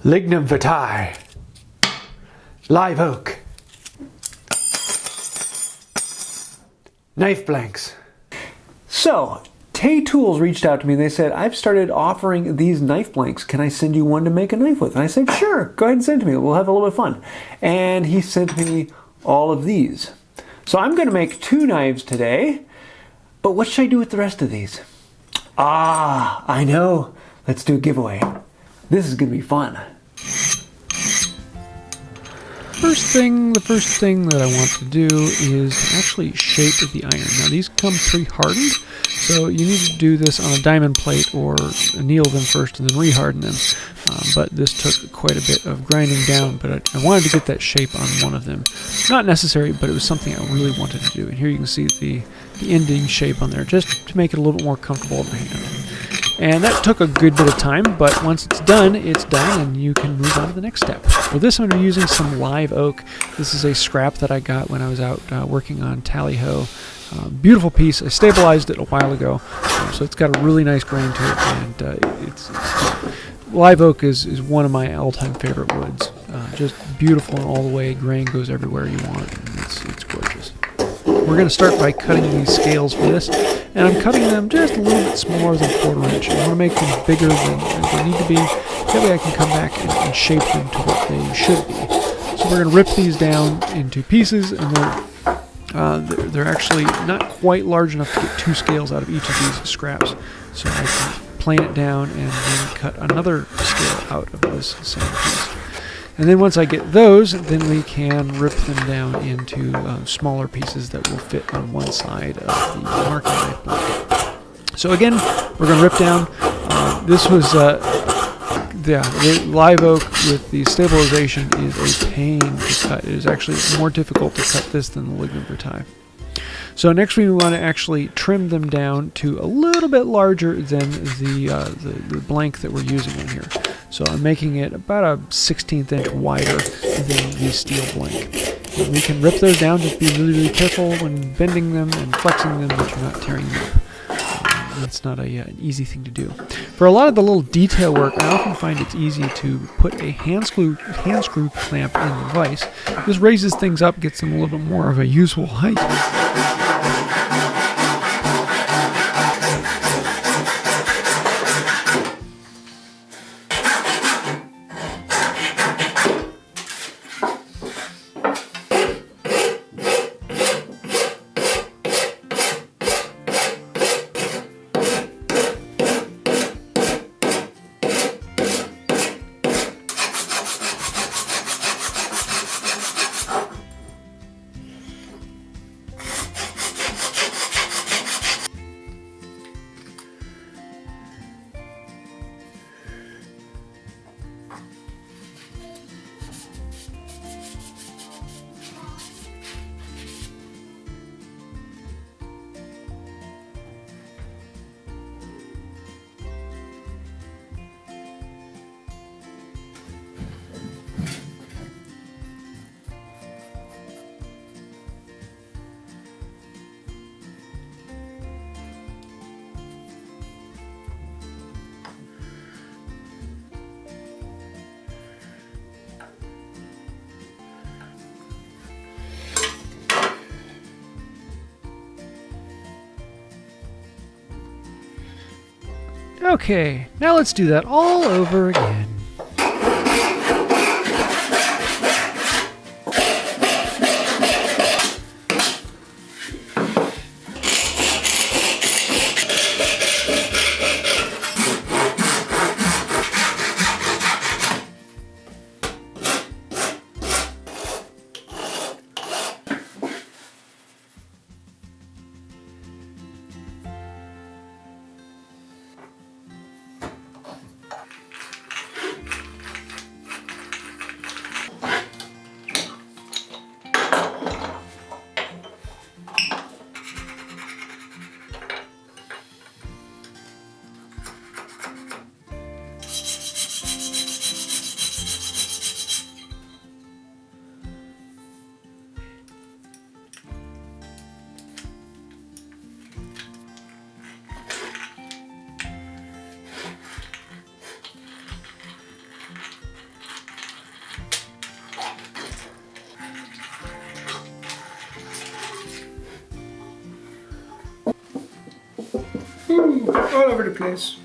Lignum vitae. Live oak. Knife blanks. So, TayTools reached out to me and they said, I've started offering these knife blanks. Can I send you one to make a knife with? And I said, sure, go ahead and send it to me. We'll have a little bit of fun. And he sent me all of these. So I'm going to make 2 knives today. But what should I do with the rest of these? Ah, I know. Let's do a giveaway. This is going to be fun. The first thing that I want to do is actually shape the iron. Now these come pre-hardened, so you need to do this on a diamond plate or anneal them first and then re-harden them. But this took quite a bit of grinding down, but I wanted to get that shape on one of them. Not necessary, but it was something I really wanted to do. And here you can see the ending shape on there, just to make it a little bit more comfortable in the hand. And that took a good bit of time, but once it's done, and you can move on to the next step. For this, I'm going to be using some live oak. This is a scrap that I got when I was out working on tally-ho. Beautiful piece. I stabilized it a while ago, so it's got a really nice grain to it, and live oak is one of my all-time favorite woods. Just beautiful in all the way. Grain goes everywhere you want. It's gorgeous. We're going to start by cutting these scales for this, and I'm cutting them just a little bit smaller than 1/4 inch. I want to make them bigger than they need to be. That way I can come back and shape them to what they should be. So we're going to rip these down into pieces, and they're actually not quite large enough to get 2 scales out of each of these scraps. So I can plane it down and then cut another scale out of this same piece. And then once I get those, then we can rip them down into smaller pieces that will fit on one side of the marking knife block. So again, we're going to rip down. This was the live oak with the stabilization is a pain to cut. It is actually more difficult to cut this than the lignum vitae. So next we want to actually trim them down to a little bit larger than the blank that we're using in here. So I'm making it about a 1/16 inch wider than the steel blank. And we can rip those down, just be really, really careful when bending them and flexing them that you're not tearing them up. That's not an easy thing to do. For a lot of the little detail work, I often find it's easy to put a hand screw clamp in the vise. This raises things up, gets them a little bit more of a useful height. Okay, now let's do that all over again. Ooh, all over the place.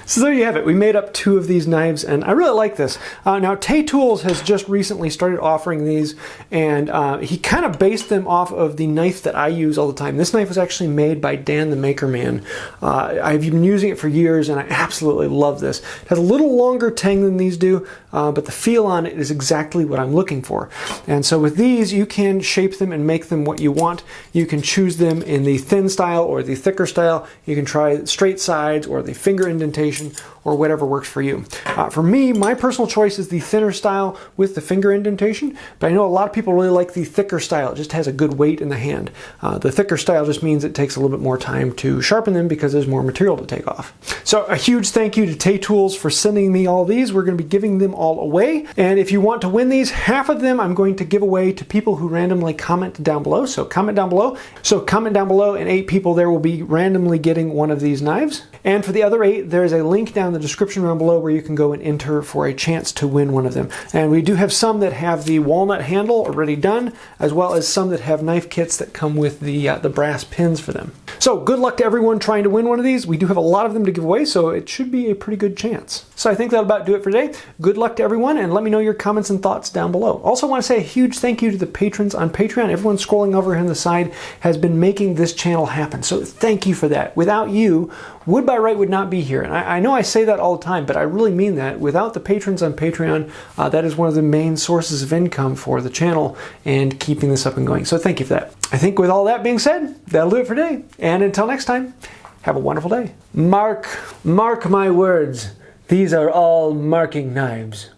So there you have it. We made up 2 of these knives, and I really like this. Now, TayTools has just recently started offering these, and he kind of based them off of the knife that I use all the time. This knife was actually made by Dan the Maker Man. I've been using it for years, and I absolutely love this. It has a little longer tang than these do, but the feel on it is exactly what I'm looking for. And so with these, you can shape them and make them what you want. You can choose them in the thin style or the thicker style. You can try straight sides or the finger indentation, or whatever works for you. For me, my personal choice is the thinner style with the finger indentation, but I know a lot of people really like the thicker style. It just has a good weight in the hand. The thicker style just means it takes a little bit more time to sharpen them because there's more material to take off. So a huge thank you to TayTools for sending me all these. We're going to be giving them all away, and if you want to win these, half of them I'm going to give away to people who randomly comment down below. So comment down below, and 8 people there will be randomly getting one of these knives. And for the other 8, there's a link down in the description down below where you can go and enter for a chance to win one of them. And we do have some that have the walnut handle already done, as well as some that have knife kits that come with the brass pins for them. So good luck to everyone trying to win one of these. We do have a lot of them to give away, so it should be a pretty good chance. So I think that'll about do it for today. Good luck to everyone, and let me know your comments and thoughts down below. Also want to say a huge thank you to the patrons on Patreon. Everyone scrolling over here on the side has been making this channel happen. So thank you for that. Without you, Wood by Wright would not be here. And I know I say that all the time, but I really mean that. Without the patrons on Patreon, that is one of the main sources of income for the channel and keeping this up and going. So thank you for that. I think with all that being said, that'll do it for today. And until next time, have a wonderful day. Mark my words. These are all marking knives.